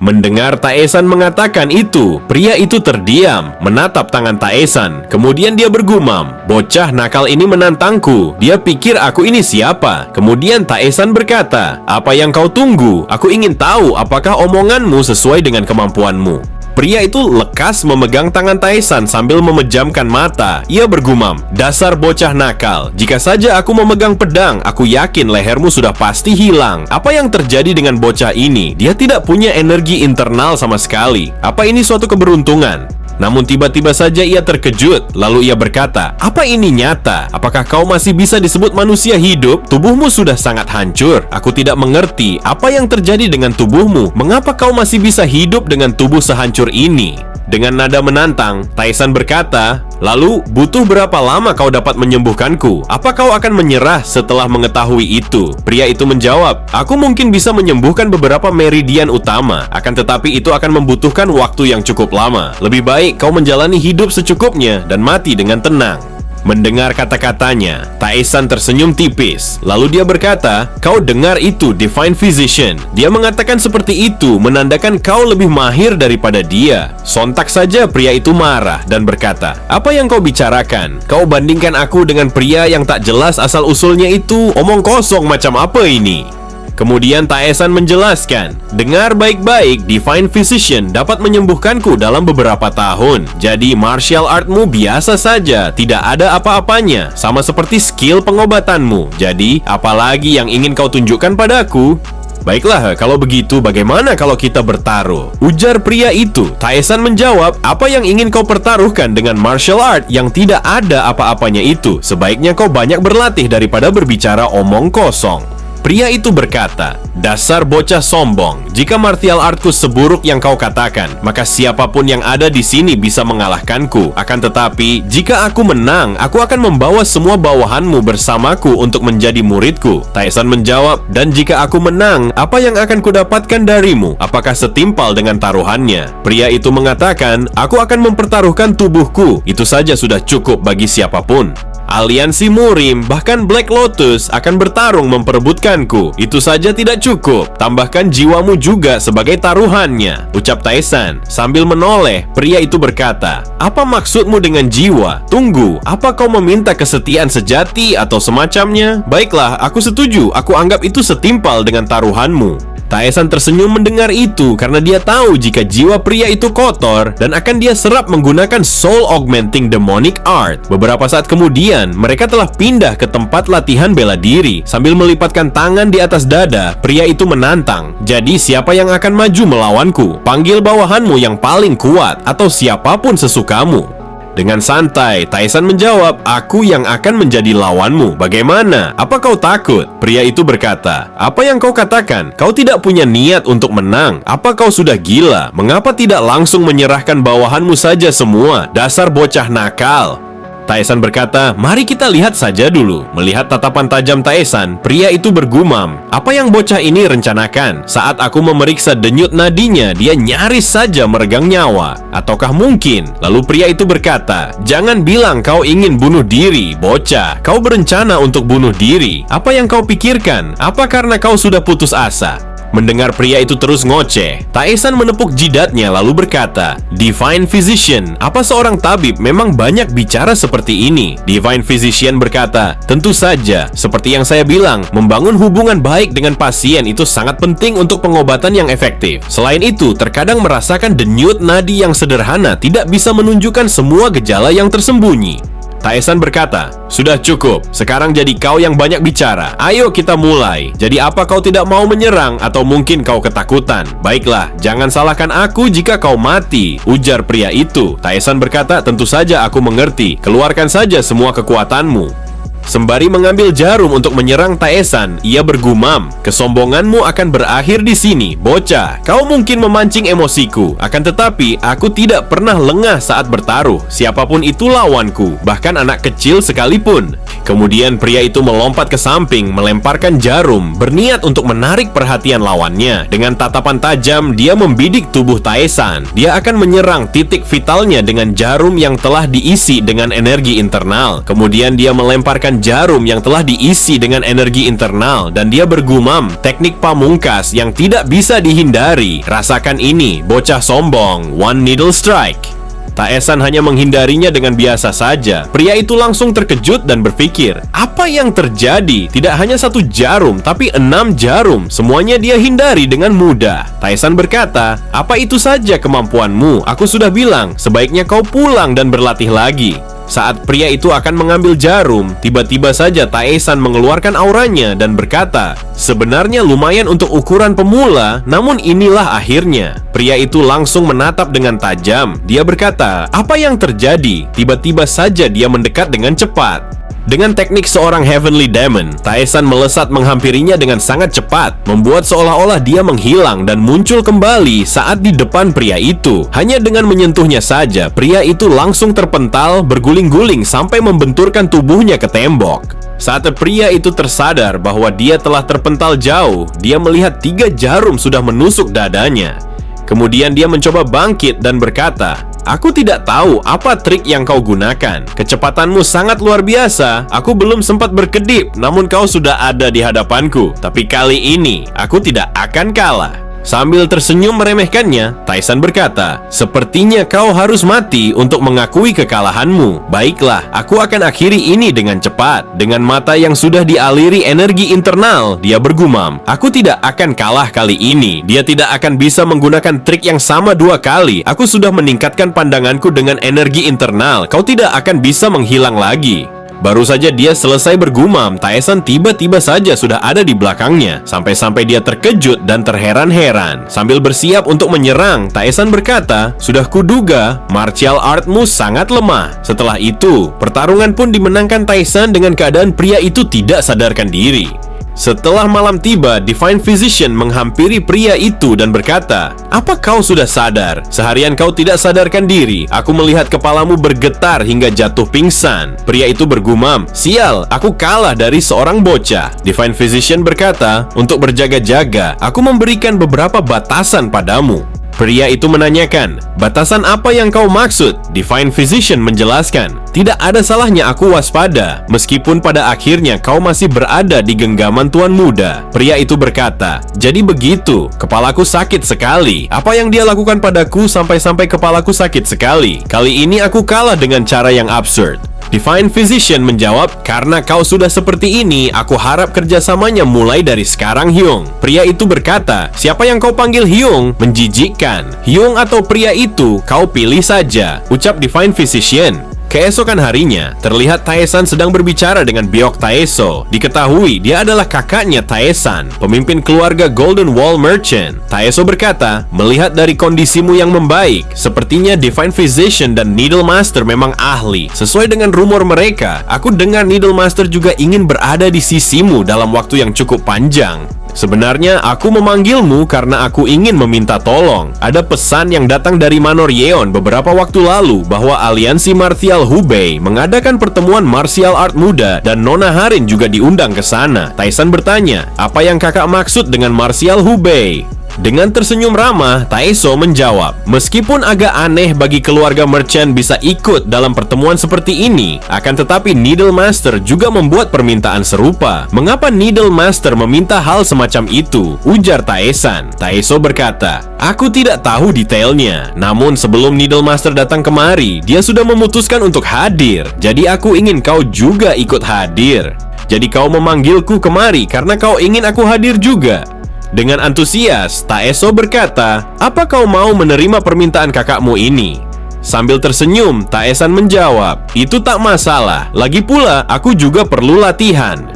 Mendengar Taesan mengatakan itu, pria itu terdiam, menatap tangan Taesan. Kemudian dia bergumam, "Bocah nakal ini menantangku. Dia pikir aku ini siapa?" Kemudian Taesan berkata, "Apa yang kau tunggu? Aku ingin tahu apakah omonganmu sesuai dengan kemampuanmu." Pria itu lekas memegang tangan Taesan sambil memejamkan mata. Ia bergumam, "Dasar bocah nakal. Jika saja aku memegang pedang, aku yakin lehermu sudah pasti hilang. Apa yang terjadi dengan bocah ini? Dia tidak punya energi internal sama sekali. Apa ini suatu keberuntungan?" Namun tiba-tiba saja ia terkejut. Lalu ia berkata, "Apa ini nyata? Apakah kau masih bisa disebut manusia hidup? Tubuhmu sudah sangat hancur. Aku tidak mengerti apa yang terjadi dengan tubuhmu. Mengapa kau masih bisa hidup dengan tubuh sehancur ini?" Dengan nada menantang, Taesan berkata, "Lalu, butuh berapa lama kau dapat menyembuhkanku? Apa kau akan menyerah setelah mengetahui itu?" Pria itu menjawab, "Aku mungkin bisa menyembuhkan beberapa meridian utama, akan tetapi itu akan membutuhkan waktu yang cukup lama. Lebih baik kau menjalani hidup secukupnya dan mati dengan tenang." Mendengar kata-katanya, Taesan tersenyum tipis. Lalu dia berkata, "Kau dengar itu, Divine Physician. Dia mengatakan seperti itu, menandakan kau lebih mahir daripada dia." Sontak saja pria itu marah dan berkata, "Apa yang kau bicarakan? Kau bandingkan aku dengan pria yang tak jelas asal-usulnya itu. Omong kosong macam apa ini?" Kemudian Taesan menjelaskan, "Dengar baik-baik, Divine Physician dapat menyembuhkanku dalam beberapa tahun. Jadi martial artmu biasa saja, tidak ada apa-apanya, sama seperti skill pengobatanmu. Jadi, apalagi yang ingin kau tunjukkan padaku?" "Baiklah, kalau begitu bagaimana kalau kita bertaruh?" ujar pria itu. Taesan menjawab, "Apa yang ingin kau pertaruhkan dengan martial art yang tidak ada apa-apanya itu? Sebaiknya kau banyak berlatih daripada berbicara omong kosong." Pria itu berkata, "Dasar bocah sombong, jika martial artku seburuk yang kau katakan, maka siapapun yang ada di sini bisa mengalahkanku. Akan tetapi, jika aku menang, aku akan membawa semua bawahanmu bersamaku untuk menjadi muridku." Taesan menjawab, "Dan jika aku menang, apa yang akan kudapatkan darimu? Apakah setimpal dengan taruhannya?" Pria itu mengatakan, "Aku akan mempertaruhkan tubuhku. Itu saja sudah cukup bagi siapapun. Aliansi Murim, bahkan Black Lotus akan bertarung memperebutkanku. Itu saja tidak cukup. Tambahkan jiwamu juga sebagai taruhannya," ucap Taesan. Sambil menoleh, pria itu berkata, "Apa maksudmu dengan jiwa? Tunggu, apa kau meminta kesetiaan sejati atau semacamnya? Baiklah, aku setuju. Aku anggap itu setimpal dengan taruhanmu." Taesan tersenyum mendengar itu karena dia tahu jika jiwa pria itu kotor dan akan dia serap menggunakan Soul Augmenting Demonic Art. Beberapa saat kemudian, mereka telah pindah ke tempat latihan bela diri. Sambil melipatkan tangan di atas dada, pria itu menantang, "Jadi siapa yang akan maju melawanku? Panggil bawahanmu yang paling kuat atau siapapun sesukamu." Dengan santai, Taesan menjawab, "Aku yang akan menjadi lawanmu. Bagaimana? Apa kau takut?" Pria itu berkata, "Apa yang kau katakan? Kau tidak punya niat untuk menang. Apa kau sudah gila? Mengapa tidak langsung menyerahkan bawahanmu saja semua? Dasar bocah nakal." Taesan berkata, "Mari kita lihat saja dulu." Melihat tatapan tajam Taesan, pria itu bergumam, "Apa yang bocah ini rencanakan? Saat aku memeriksa denyut nadinya, dia nyaris saja meregang nyawa. Ataukah mungkin?" Lalu pria itu berkata, "Jangan bilang kau ingin bunuh diri, bocah. Kau berencana untuk bunuh diri. Apa yang kau pikirkan? Apa karena kau sudah putus asa?" Mendengar pria itu terus ngoceh, Taesan menepuk jidatnya lalu berkata, "Divine Physician, apa seorang tabib memang banyak bicara seperti ini?" Divine Physician berkata, "Tentu saja, seperti yang saya bilang, membangun hubungan baik dengan pasien itu sangat penting untuk pengobatan yang efektif. Selain itu, terkadang merasakan denyut nadi yang sederhana tidak bisa menunjukkan semua gejala yang tersembunyi." Taesan berkata, "Sudah cukup, sekarang jadi kau yang banyak bicara. Ayo kita mulai. Jadi apa kau tidak mau menyerang atau mungkin kau ketakutan? Baiklah, jangan salahkan aku jika kau mati," ujar pria itu. Taesan berkata, "Tentu saja aku mengerti. Keluarkan saja semua kekuatanmu." Sembari mengambil jarum untuk menyerang Taesan, ia bergumam, "Kesombonganmu akan berakhir di sini, bocah. Kau mungkin memancing emosiku, akan tetapi aku tidak pernah lengah saat bertaruh. Siapapun itu lawanku, bahkan anak kecil sekalipun." Kemudian pria itu melompat ke samping, melemparkan jarum, berniat untuk menarik perhatian lawannya. Dengan tatapan tajam, dia membidik tubuh Taesan. Dia akan menyerang titik vitalnya dengan jarum yang telah diisi dengan energi internal. Kemudian dia melemparkan dengan jarum yang telah diisi dengan energi internal dan dia bergumam, teknik pamungkas yang tidak bisa dihindari. Rasakan ini, bocah sombong, one needle strike. Taesan hanya menghindarinya dengan biasa saja. Pria itu langsung terkejut dan berpikir, apa yang terjadi? Tidak hanya satu jarum, tapi 6 jarum. Semuanya dia hindari dengan mudah. Taesan berkata, apa itu saja kemampuanmu? Aku sudah bilang, sebaiknya kau pulang dan berlatih lagi. Saat pria itu akan mengambil jarum, tiba-tiba saja Taesan mengeluarkan auranya dan berkata, sebenarnya lumayan untuk ukuran pemula, namun inilah akhirnya. Pria itu langsung menatap dengan tajam. Dia berkata, apa yang terjadi? Tiba-tiba saja dia mendekat dengan cepat. Dengan teknik seorang Heavenly Demon, Taesan melesat menghampirinya dengan sangat cepat, membuat seolah-olah dia menghilang dan muncul kembali saat di depan pria itu. Hanya dengan menyentuhnya saja, pria itu langsung terpental, berguling-guling sampai membenturkan tubuhnya ke tembok. Saat pria itu tersadar bahwa dia telah terpental jauh, dia melihat 3 jarum sudah menusuk dadanya. Kemudian dia mencoba bangkit dan berkata, aku tidak tahu apa trik yang kau gunakan. Kecepatanmu sangat luar biasa. Aku belum sempat berkedip, namun kau sudah ada di hadapanku. Tapi kali ini, aku tidak akan kalah. Sambil tersenyum meremehkannya, Taesan berkata, sepertinya kau harus mati untuk mengakui kekalahanmu. Baiklah, aku akan akhiri ini dengan cepat. Dengan mata yang sudah dialiri energi internal, dia bergumam, aku tidak akan kalah kali ini. Dia tidak akan bisa menggunakan trik yang sama 2 kali. Aku sudah meningkatkan pandanganku dengan energi internal. Kau tidak akan bisa menghilang lagi. Baru saja dia selesai bergumam, Taesan tiba-tiba saja sudah ada di belakangnya. Sampai-sampai dia terkejut dan terheran-heran. Sambil bersiap untuk menyerang, Taesan berkata, sudah kuduga, martial artmu sangat lemah. Setelah itu, pertarungan pun dimenangkan Taesan dengan keadaan pria itu tidak sadarkan diri. Setelah malam tiba, Divine Physician menghampiri pria itu dan berkata, apa kau sudah sadar? Seharian kau tidak sadarkan diri. Aku melihat kepalamu bergetar hingga jatuh pingsan. Pria itu bergumam, sial, aku kalah dari seorang bocah. Divine Physician berkata, untuk berjaga-jaga, aku memberikan beberapa batasan padamu. Pria itu menanyakan, batasan apa yang kau maksud? Divine Physician menjelaskan, tidak ada salahnya aku waspada, meskipun pada akhirnya kau masih berada di genggaman tuan muda. Pria itu berkata, jadi begitu, kepalaku sakit sekali. Apa yang dia lakukan padaku sampai-sampai kepalaku sakit sekali? Kali ini aku kalah dengan cara yang absurd. Divine Physician menjawab, karena kau sudah seperti ini, aku harap kerjasamanya mulai dari sekarang, Hyung. Pria itu berkata, siapa yang kau panggil Hyung? Menjijikkan. Hyung atau pria itu, kau pilih saja, ucap Divine Physician. Keesokan harinya, terlihat Taesan sedang berbicara dengan Byok Taeso. Diketahui dia adalah kakaknya Taesan, pemimpin keluarga Golden Wall Merchant. Taeso berkata, melihat dari kondisimu yang membaik, sepertinya Divine Physician dan Needle Master memang ahli. Sesuai dengan rumor mereka, aku dengar Needle Master juga ingin berada di sisimu dalam waktu yang cukup panjang. Sebenarnya aku memanggilmu karena aku ingin meminta tolong. Ada pesan yang datang dari Manor Yeon beberapa waktu lalu bahwa aliansi martial Hubei mengadakan pertemuan martial art muda dan Nona Harin juga diundang ke sana. Taesan bertanya, apa yang kakak maksud dengan martial Hubei? Dengan tersenyum ramah, Taeso menjawab, meskipun agak aneh bagi keluarga merchant bisa ikut dalam pertemuan seperti ini, akan tetapi Needle Master juga membuat permintaan serupa. Mengapa Needle Master meminta hal semacam itu? Ujar Taesan. Taeso berkata, aku tidak tahu detailnya, namun sebelum Needle Master datang kemari, dia sudah memutuskan untuk hadir. Jadi aku ingin kau juga ikut hadir. Jadi kau memanggilku kemari karena kau ingin aku hadir juga. Dengan antusias, Taeso berkata, apa kau mau menerima permintaan kakakmu ini? Sambil tersenyum, Taesan menjawab, itu tak masalah. Lagi pula, aku juga perlu latihan.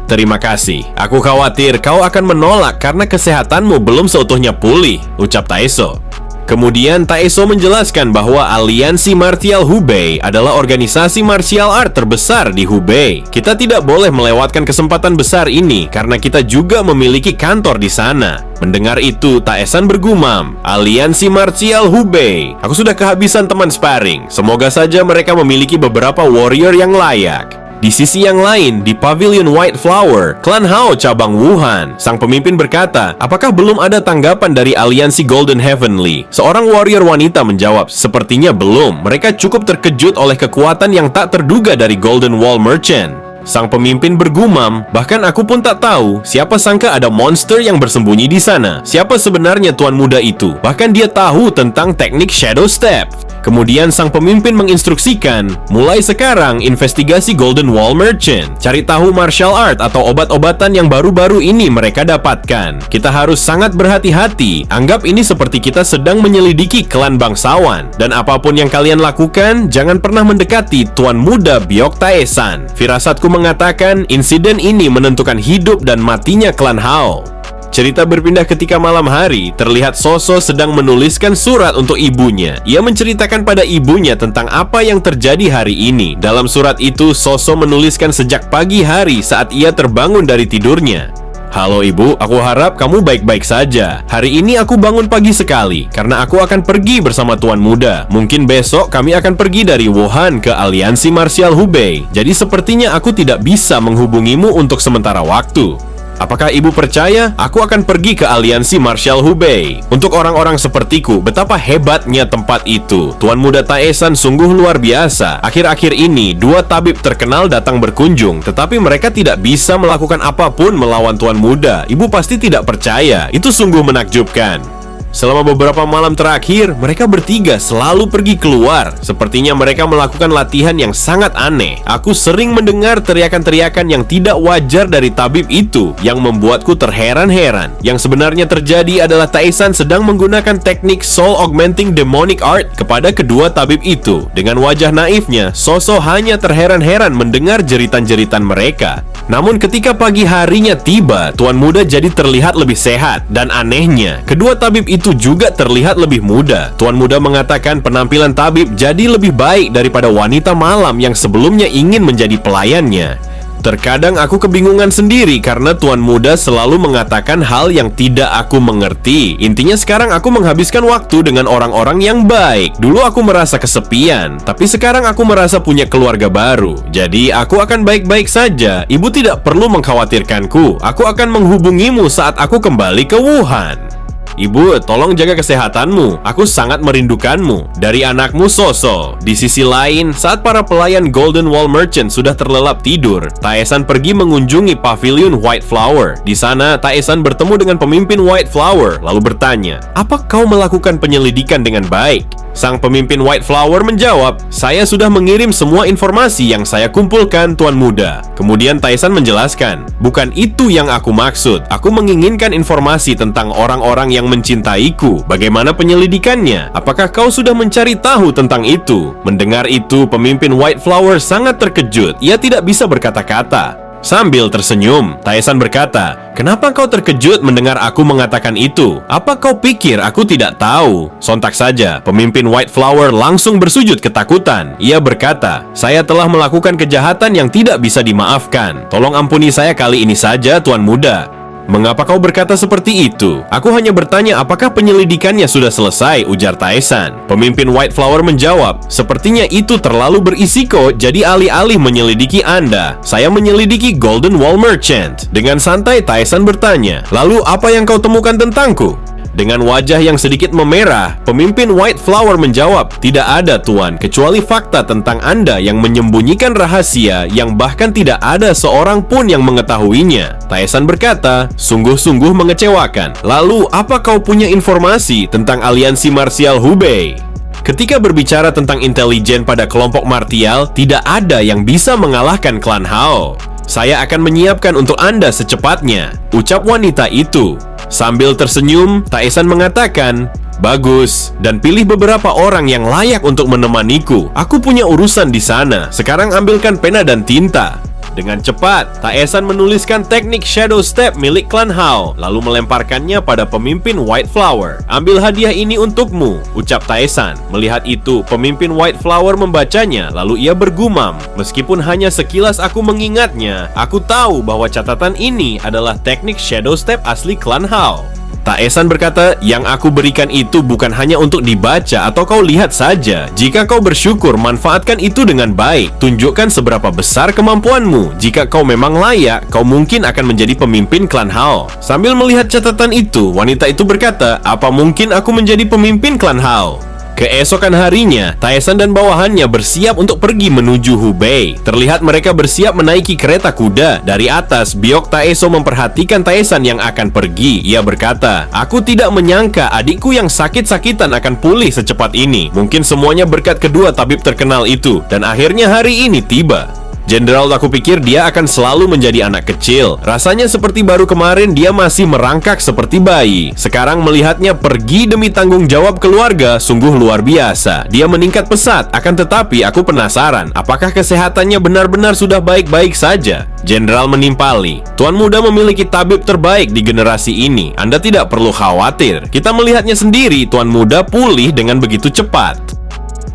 Terima kasih, aku khawatir kau akan menolak karena kesehatanmu belum seutuhnya pulih, ucap Taeso. Kemudian Taeso menjelaskan bahwa aliansi martial Hubei adalah organisasi martial art terbesar di Hubei. Kita tidak boleh melewatkan kesempatan besar ini karena kita juga memiliki kantor di sana. Mendengar itu, Taesan bergumam, aliansi martial Hubei. Aku sudah kehabisan teman sparring. Semoga saja mereka memiliki beberapa warrior yang layak. Di sisi yang lain, di Pavilion White Flower, klan Hao cabang Wuhan, sang pemimpin berkata, apakah belum ada tanggapan dari aliansi Golden Heavenly? Seorang warrior wanita menjawab, sepertinya belum. Mereka cukup terkejut oleh kekuatan yang tak terduga dari Golden Wall Merchant. Sang pemimpin bergumam, bahkan aku pun tak tahu. Siapa sangka ada monster yang bersembunyi di sana. Siapa sebenarnya tuan muda itu? Bahkan dia tahu tentang teknik Shadow Step. Kemudian sang pemimpin menginstruksikan, mulai sekarang investigasi Golden Wall Merchant. Cari tahu martial art atau obat-obatan yang baru-baru ini mereka dapatkan. Kita harus sangat berhati-hati. Anggap ini seperti kita sedang menyelidiki klan bangsawan. Dan apapun yang kalian lakukan, jangan pernah mendekati tuan muda Byok Taesan. Firasatku mengatakan insiden ini menentukan hidup dan matinya klan Hao. Cerita berpindah ketika malam hari. Terlihat Soso sedang menuliskan surat untuk ibunya. Ia menceritakan pada ibunya tentang apa yang terjadi hari ini. Dalam surat itu, Soso menuliskan sejak pagi hari saat ia terbangun dari tidurnya. Halo ibu, aku harap kamu baik-baik saja. Hari ini aku bangun pagi sekali karena aku akan pergi bersama tuan muda. Mungkin besok kami akan pergi dari Wuhan ke Aliansi Martial Hubei. Jadi sepertinya aku tidak bisa menghubungimu untuk sementara waktu. Apakah ibu percaya? Aku akan pergi ke Aliansi Martial Hubei. Untuk orang-orang sepertiku, betapa hebatnya tempat itu. Tuan muda Taesan sungguh luar biasa. Akhir-akhir ini, 2 tabib terkenal datang berkunjung, tetapi mereka tidak bisa melakukan apapun melawan tuan muda. Ibu pasti tidak percaya. Itu sungguh menakjubkan. Selama beberapa malam terakhir, mereka bertiga selalu pergi keluar. Sepertinya mereka melakukan latihan yang sangat aneh. Aku sering mendengar teriakan-teriakan yang tidak wajar dari tabib itu, yang membuatku terheran-heran. Yang sebenarnya terjadi adalah Taesan sedang menggunakan teknik Soul Augmenting Demonic Art kepada kedua tabib itu. Dengan wajah naifnya, Soso hanya terheran-heran mendengar jeritan-jeritan mereka. Namun ketika pagi harinya tiba, tuan muda jadi terlihat lebih sehat. Dan anehnya, kedua tabib itu juga terlihat lebih muda. Tuan muda mengatakan penampilan tabib jadi lebih baik daripada wanita malam yang sebelumnya ingin menjadi pelayannya. Terkadang aku kebingungan sendiri karena tuan muda selalu mengatakan hal yang tidak aku mengerti. Intinya sekarang aku menghabiskan waktu dengan orang-orang yang baik. Dulu aku merasa kesepian, tapi sekarang aku merasa punya keluarga baru. Jadi aku akan baik-baik saja. Ibu tidak perlu mengkhawatirkanku. Aku akan menghubungimu saat aku kembali ke Wuhan. Ibu, tolong jaga kesehatanmu. Aku sangat merindukanmu. Dari anakmu Soso. Di sisi lain, saat para pelayan Golden Wall Merchant sudah terlelap tidur, Taesan pergi mengunjungi pavilion White Flower. Di sana, Taesan bertemu dengan pemimpin White Flower, lalu bertanya, "Apa kau melakukan penyelidikan dengan baik?" Sang pemimpin White Flower menjawab, "Saya sudah mengirim semua informasi yang saya kumpulkan, tuan muda." Kemudian Taesan menjelaskan, "Bukan itu yang aku maksud. Aku menginginkan informasi tentang orang-orang yang mencintaiku. Bagaimana penyelidikannya? Apakah kau sudah mencari tahu tentang itu?" Mendengar itu, pemimpin White Flower sangat terkejut. Ia tidak bisa berkata-kata. Sambil tersenyum, Taesan berkata, "Kenapa kau terkejut mendengar aku mengatakan itu? Apa kau pikir aku tidak tahu?" Sontak saja, pemimpin White Flower langsung bersujud ketakutan. Ia berkata, "Saya telah melakukan kejahatan yang tidak bisa dimaafkan. Tolong ampuni saya kali ini saja, tuan muda." "Mengapa kau berkata seperti itu? Aku hanya bertanya apakah penyelidikannya sudah selesai," ujar Taesan. Pemimpin White Flower menjawab, "Sepertinya itu terlalu berisiko, jadi alih-alih menyelidiki Anda, saya menyelidiki Golden Wall Merchant." Dengan santai Taesan bertanya, "Lalu apa yang kau temukan tentangku?" Dengan wajah yang sedikit memerah, pemimpin White Flower menjawab, "Tidak ada tuan, kecuali fakta tentang Anda yang menyembunyikan rahasia yang bahkan tidak ada seorang pun yang mengetahuinya." Taesan berkata, "Sungguh-sungguh mengecewakan. Lalu, apa kau punya informasi tentang Aliansi Martial Hubei?" Ketika berbicara tentang intelijen pada kelompok martial, tidak ada yang bisa mengalahkan klan Hao. "Saya akan menyiapkan untuk Anda secepatnya," ucap wanita itu. Sambil tersenyum, Taesan mengatakan, "Bagus, dan pilih beberapa orang yang layak untuk menemaniku. Aku punya urusan di sana. Sekarang ambilkan pena dan tinta." Dengan cepat, Taesan menuliskan teknik Shadow Step milik klan Hao, lalu melemparkannya pada pemimpin White Flower. "Ambil hadiah ini untukmu," ucap Taesan. Melihat itu, pemimpin White Flower membacanya, lalu ia bergumam, "Meskipun hanya sekilas aku mengingatnya, aku tahu bahwa catatan ini adalah teknik Shadow Step asli klan Hao." Taesan berkata, "Yang aku berikan itu bukan hanya untuk dibaca atau kau lihat saja. Jika kau bersyukur, manfaatkan itu dengan baik. Tunjukkan seberapa besar kemampuanmu. Jika kau memang layak, kau mungkin akan menjadi pemimpin klan Hao." Sambil melihat catatan itu, wanita itu berkata, "Apa mungkin aku menjadi pemimpin klan Hao?" Keesokan harinya, Taesan dan bawahannya bersiap untuk pergi menuju Hubei. Terlihat mereka bersiap menaiki kereta kuda. Dari atas, Biok Taeso memperhatikan Taesan yang akan pergi. Ia berkata, "Aku tidak menyangka adikku yang sakit-sakitan akan pulih secepat ini. Mungkin semuanya berkat kedua tabib terkenal itu. Dan akhirnya hari ini tiba." Jenderal, aku pikir dia akan selalu menjadi anak kecil. Rasanya seperti baru kemarin dia masih merangkak seperti bayi. Sekarang melihatnya pergi demi tanggung jawab keluarga sungguh luar biasa. Dia meningkat pesat, akan tetapi aku penasaran apakah kesehatannya benar-benar sudah baik-baik saja. Jenderal menimpali, "Tuan muda memiliki tabib terbaik di generasi ini. Anda tidak perlu khawatir. Kita melihatnya sendiri, Tuan muda pulih dengan begitu cepat."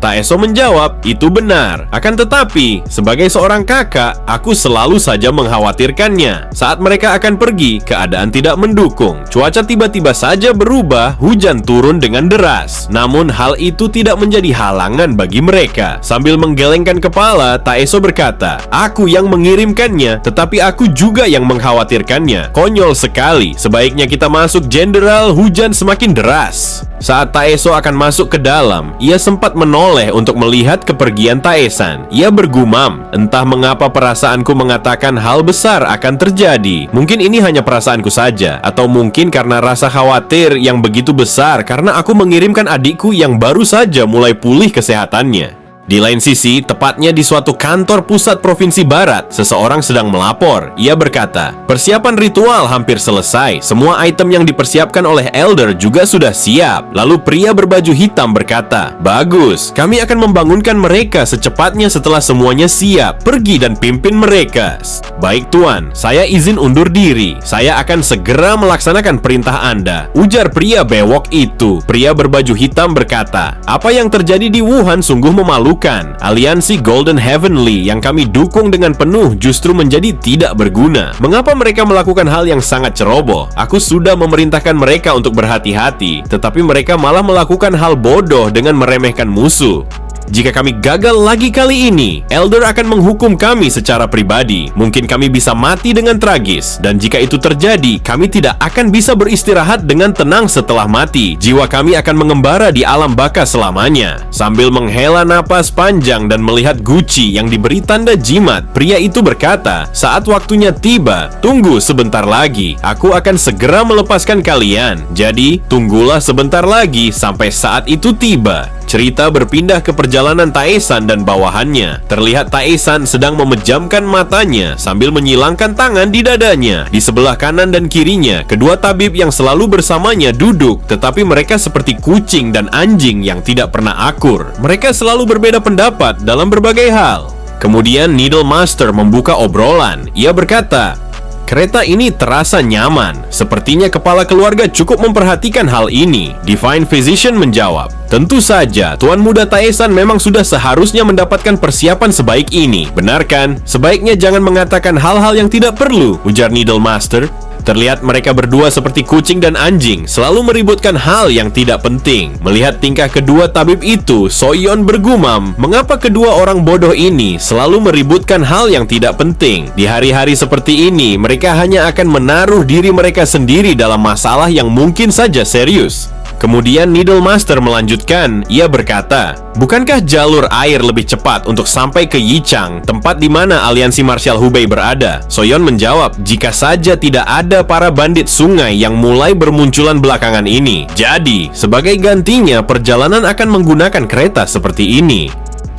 Taeso menjawab, "Itu benar. Akan tetapi, sebagai seorang kakak, aku selalu saja mengkhawatirkannya. Saat mereka akan pergi, keadaan tidak mendukung. Cuaca tiba-tiba saja berubah, hujan turun dengan deras. Namun hal itu tidak menjadi halangan bagi mereka." Sambil menggelengkan kepala, Taeso berkata, "Aku yang mengirimkannya, tetapi aku juga yang mengkhawatirkannya. Konyol sekali. Sebaiknya kita masuk, Jenderal. Hujan semakin deras." Saat Taeso akan masuk ke dalam, ia sempat menoleh untuk melihat kepergian Taesan. Ia bergumam, "Entah mengapa perasaanku mengatakan hal besar akan terjadi. Mungkin ini hanya perasaanku saja, atau mungkin karena rasa khawatir yang begitu besar karena aku mengirimkan adikku yang baru saja mulai pulih kesehatannya." Di lain sisi, tepatnya di suatu kantor pusat provinsi barat, seseorang sedang melapor. Ia berkata, "Persiapan ritual hampir selesai. Semua item yang dipersiapkan oleh Elder juga sudah siap." Lalu pria berbaju hitam berkata, "Bagus, kami akan membangunkan mereka secepatnya setelah semuanya siap. Pergi dan pimpin mereka." "Baik Tuan, saya izin undur diri. Saya akan segera melaksanakan perintah Anda," ujar pria bewok itu. Pria berbaju hitam berkata, "Apa yang terjadi di Wuhan sungguh memalukan. Aliansi Golden Heavenly yang kami dukung dengan penuh justru menjadi tidak berguna. Mengapa mereka melakukan hal yang sangat ceroboh? Aku sudah memerintahkan mereka untuk berhati-hati, tetapi mereka malah melakukan hal bodoh dengan meremehkan musuh. Jika kami gagal lagi kali ini, Elder akan menghukum kami secara pribadi. Mungkin kami bisa mati dengan tragis. Dan jika itu terjadi, kami tidak akan bisa beristirahat dengan tenang setelah mati. Jiwa kami akan mengembara di alam baka selamanya." Sambil menghela napas panjang dan melihat guci yang diberi tanda jimat, pria itu berkata, "Saat waktunya tiba, tunggu sebentar lagi. Aku akan segera melepaskan kalian. Jadi, tunggulah sebentar lagi sampai saat itu tiba." Cerita berpindah ke perjalanan Taesan dan bawahannya. Terlihat Taesan sedang memejamkan matanya sambil menyilangkan tangan di dadanya. Di sebelah kanan dan kirinya, kedua tabib yang selalu bersamanya duduk, tetapi mereka seperti kucing dan anjing yang tidak pernah akur. Mereka selalu berbeda pendapat dalam berbagai hal. Kemudian Needle Master membuka obrolan. Ia berkata, "Kereta ini terasa nyaman. Sepertinya kepala keluarga cukup memperhatikan hal ini." Divine Physician menjawab, "Tentu saja, Tuan Muda Taesan memang sudah seharusnya mendapatkan persiapan sebaik ini. Benar kan? Sebaiknya jangan mengatakan hal-hal yang tidak perlu," ujar Needle Master. Terlihat mereka berdua seperti kucing dan anjing, selalu meributkan hal yang tidak penting. Melihat tingkah kedua tabib itu, Soyeon bergumam, "Mengapa kedua orang bodoh ini selalu meributkan hal yang tidak penting? Di hari-hari seperti ini, mereka hanya akan menaruh diri mereka sendiri dalam masalah yang mungkin saja serius." Kemudian Needle Master melanjutkan. Ia berkata, "Bukankah jalur air lebih cepat untuk sampai ke Yichang, tempat di mana aliansi Martial Hubei berada?" Soyeon menjawab, "Jika saja tidak ada para bandit sungai yang mulai bermunculan belakangan ini. Jadi, sebagai gantinya, perjalanan akan menggunakan kereta seperti ini."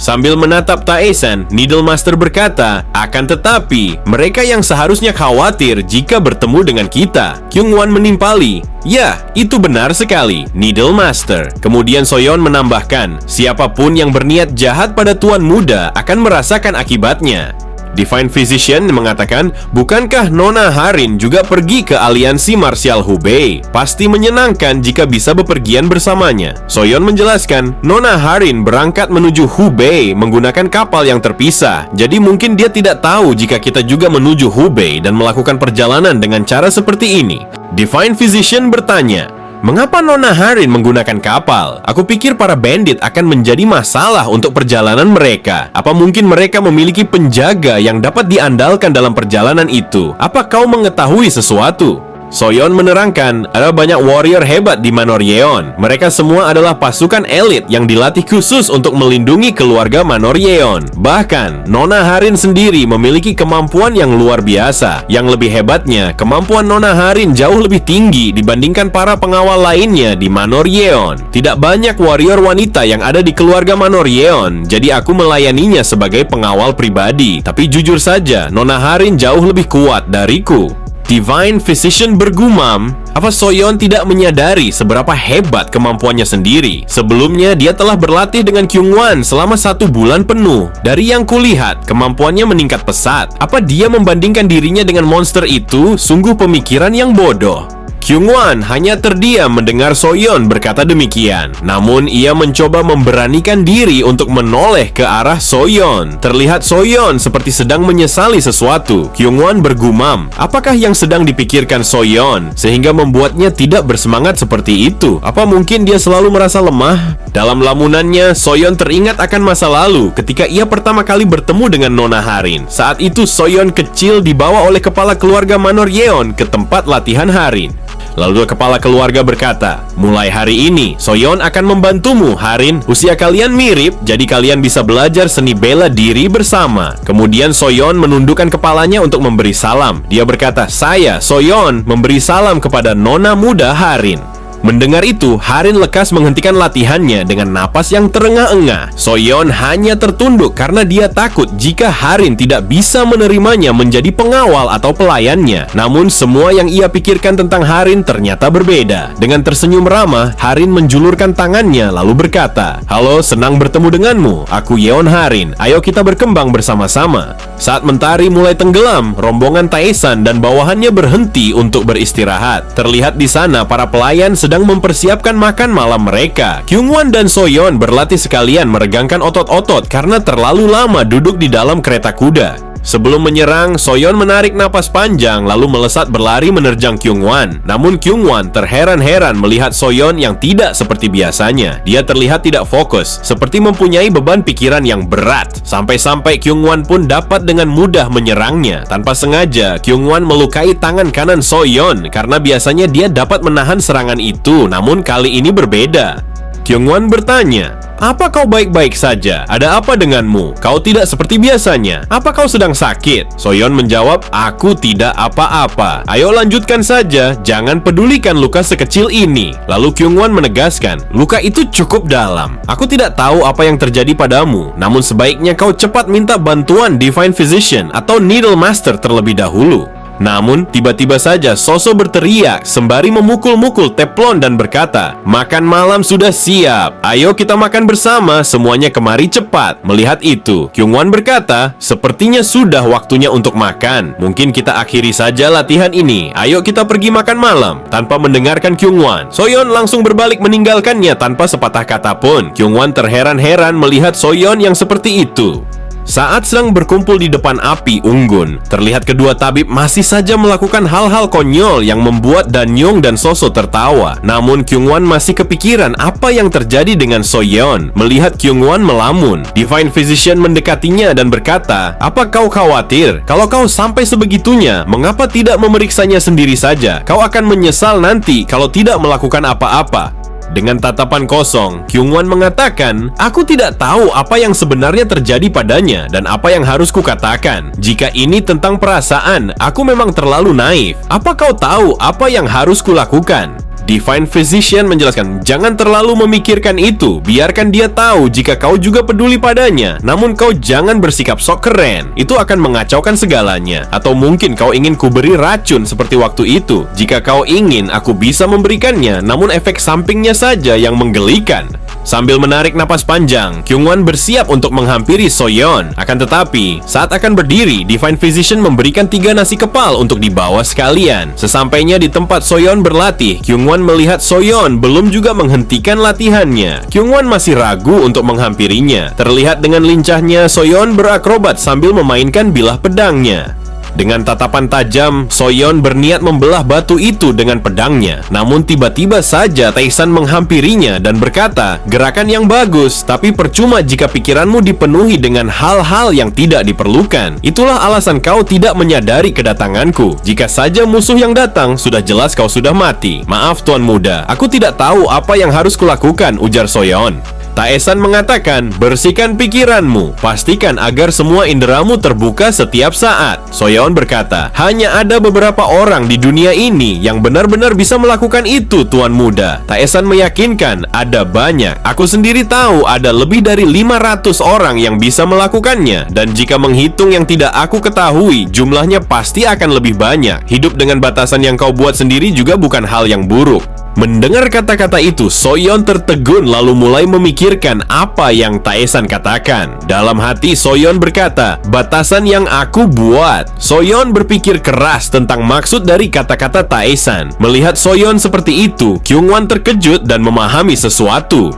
Sambil menatap Taesan, Needle Master berkata, "Akan tetapi, mereka yang seharusnya khawatir jika bertemu dengan kita." Kyungwon menimpali, "Ya, itu benar sekali, Needle Master." Kemudian Soyeon menambahkan, "Siapapun yang berniat jahat pada Tuan Muda akan merasakan akibatnya." Divine Physician mengatakan, "Bukankah Nona Harin juga pergi ke aliansi Martial Hubei? Pasti menyenangkan jika bisa bepergian bersamanya." Soyeon menjelaskan, "Nona Harin berangkat menuju Hubei menggunakan kapal yang terpisah. Jadi mungkin dia tidak tahu jika kita juga menuju Hubei dan melakukan perjalanan dengan cara seperti ini." Divine Physician bertanya, "Mengapa Nona Harin menggunakan kapal? Aku pikir para bandit akan menjadi masalah untuk perjalanan mereka. Apa mungkin mereka memiliki penjaga yang dapat diandalkan dalam perjalanan itu? Apa kau mengetahui sesuatu?" Soyeon menerangkan, ada banyak warrior hebat di Manor Yeon. Mereka semua adalah pasukan elit yang dilatih khusus untuk melindungi keluarga Manor Yeon. Bahkan, Nona Harin sendiri memiliki kemampuan yang luar biasa. Yang lebih hebatnya, kemampuan Nona Harin jauh lebih tinggi dibandingkan para pengawal lainnya di Manor Yeon. Tidak banyak warrior wanita yang ada di keluarga Manor Yeon, jadi aku melayaninya sebagai pengawal pribadi. Tapi jujur saja, Nona Harin jauh lebih kuat dariku. Divine Physician bergumam, apa Soyeon tidak menyadari seberapa hebat kemampuannya sendiri? Sebelumnya, dia telah berlatih dengan Kyungwon selama 1 bulan penuh. Dari yang kulihat, kemampuannya meningkat pesat. Apa dia membandingkan dirinya dengan monster itu? Sungguh pemikiran yang bodoh. Kyungwon hanya terdiam mendengar Soyeon berkata demikian. Namun ia mencoba memberanikan diri untuk menoleh ke arah Soyeon. Terlihat Soyeon seperti sedang menyesali sesuatu. Kyungwon bergumam, apakah yang sedang dipikirkan Soyeon sehingga membuatnya tidak bersemangat seperti itu? Apa mungkin dia selalu merasa lemah? Dalam lamunannya, Soyeon teringat akan masa lalu ketika ia pertama kali bertemu dengan Nona Harin. Saat itu Soyeon kecil dibawa oleh kepala keluarga Manor Yeon ke tempat latihan Harin. Lalu kepala keluarga berkata, mulai hari ini, Soyeon akan membantumu, Harin. Usia kalian mirip, jadi kalian bisa belajar seni bela diri bersama. Kemudian Soyeon menundukkan kepalanya untuk memberi salam. Dia berkata, saya, Soyeon, memberi salam kepada nona muda Harin. Mendengar itu, Harin lekas menghentikan latihannya dengan napas yang terengah-engah. Soyeon hanya tertunduk karena dia takut jika Harin tidak bisa menerimanya menjadi pengawal atau pelayannya. Namun semua yang ia pikirkan tentang Harin ternyata berbeda. Dengan tersenyum ramah, Harin menjulurkan tangannya lalu berkata, halo, senang bertemu denganmu. Aku Yeon Harin. Ayo kita berkembang bersama-sama. Saat mentari mulai tenggelam, rombongan Taesan dan bawahannya berhenti untuk beristirahat. Terlihat di sana para pelayan sedang mempersiapkan makan malam mereka. Kyungwon dan Soyeon berlatih sekalian meregangkan otot-otot karena terlalu lama duduk di dalam kereta kuda. Sebelum menyerang, Soyeon menarik napas panjang lalu melesat berlari menerjang Kyungwon. Namun Kyungwon terheran-heran melihat Soyeon yang tidak seperti biasanya. Dia terlihat tidak fokus, seperti mempunyai beban pikiran yang berat. Sampai-sampai Kyungwon pun dapat dengan mudah menyerangnya. Tanpa sengaja, Kyungwon melukai tangan kanan Soyeon karena biasanya dia dapat menahan serangan itu, namun kali ini berbeda. Kyungwon bertanya, apa kau baik-baik saja? Ada apa denganmu? Kau tidak seperti biasanya. Apa kau sedang sakit? Soyeon menjawab, aku tidak apa-apa. Ayo lanjutkan saja, jangan pedulikan luka sekecil ini. Lalu Kyungwon menegaskan, luka itu cukup dalam. Aku tidak tahu apa yang terjadi padamu, namun sebaiknya kau cepat minta bantuan Divine Physician atau Needle Master terlebih dahulu. Namun, tiba-tiba saja Soso berteriak sembari memukul-mukul Teplon dan berkata, makan malam sudah siap. Ayo kita makan bersama, semuanya kemari cepat. Melihat itu, Kyungwon berkata, sepertinya sudah waktunya untuk makan. Mungkin kita akhiri saja latihan ini. Ayo kita pergi makan malam. Tanpa mendengarkan Kyungwon, Soyeon langsung berbalik meninggalkannya tanpa sepatah kata pun. Kyungwon terheran-heran melihat Soyeon yang seperti itu. Saat sedang berkumpul di depan api unggun, terlihat kedua tabib masih saja melakukan hal-hal konyol yang membuat Danyong dan Soso tertawa. Namun Kyungwon masih kepikiran apa yang terjadi dengan Soyeon. Melihat Kyungwon melamun, Divine Physician mendekatinya dan berkata, apa kau khawatir? Kalau kau sampai sebegitunya, mengapa tidak memeriksanya sendiri saja? Kau akan menyesal nanti kalau tidak melakukan apa-apa. Dengan tatapan kosong, Kyungwon mengatakan, aku tidak tahu apa yang sebenarnya terjadi padanya dan apa yang harus kukatakan. Jika ini tentang perasaan, aku memang terlalu naif. Apa kau tahu apa yang harus kulakukan? Divine Physician menjelaskan, jangan terlalu memikirkan itu. Biarkan dia tahu jika kau juga peduli padanya. Namun kau jangan bersikap sok keren. Itu akan mengacaukan segalanya. Atau mungkin kau ingin kuberi racun seperti waktu itu. Jika kau ingin, aku bisa memberikannya. Namun efek sampingnya saja yang menggelikan. Sambil menarik napas panjang, Kyungwon bersiap untuk menghampiri Soyeon. Akan tetapi, saat akan berdiri, Divine Physician memberikan 3 nasi kepal untuk dibawa sekalian. Sesampainya di tempat Soyeon berlatih, Kyungwon melihat Soyeon belum juga menghentikan latihannya. Kyungwon masih ragu untuk menghampirinya. Terlihat dengan lincahnya Soyeon berakrobat sambil memainkan bilah pedangnya. Dengan tatapan tajam, Soyeon berniat membelah batu itu dengan pedangnya. Namun tiba-tiba saja Taesan menghampirinya dan berkata, "Gerakan yang bagus, tapi percuma jika pikiranmu dipenuhi dengan hal-hal yang tidak diperlukan. Itulah alasan kau tidak menyadari kedatanganku. Jika saja musuh yang datang, sudah jelas kau sudah mati. Maaf Tuan Muda, aku tidak tahu apa yang harus kulakukan," ujar Soyeon. Taesan mengatakan, "Bersihkan pikiranmu, pastikan agar semua inderamu terbuka setiap saat." Soyeon berkata, "Hanya ada beberapa orang di dunia ini yang benar-benar bisa melakukan itu, Tuan Muda." Taesan meyakinkan, "Ada banyak. Aku sendiri tahu ada lebih dari 500 orang yang bisa melakukannya. Dan jika menghitung yang tidak aku ketahui, jumlahnya pasti akan lebih banyak. Hidup dengan batasan yang kau buat sendiri juga bukan hal yang buruk." Mendengar kata-kata itu, Soyeon tertegun lalu mulai memikirkan apa yang Taesan katakan. Dalam hati Soyeon berkata, "Batasan yang aku buat." Soyeon berpikir keras tentang maksud dari kata-kata Taesan. Melihat Soyeon seperti itu, Kyungwon terkejut dan memahami sesuatu.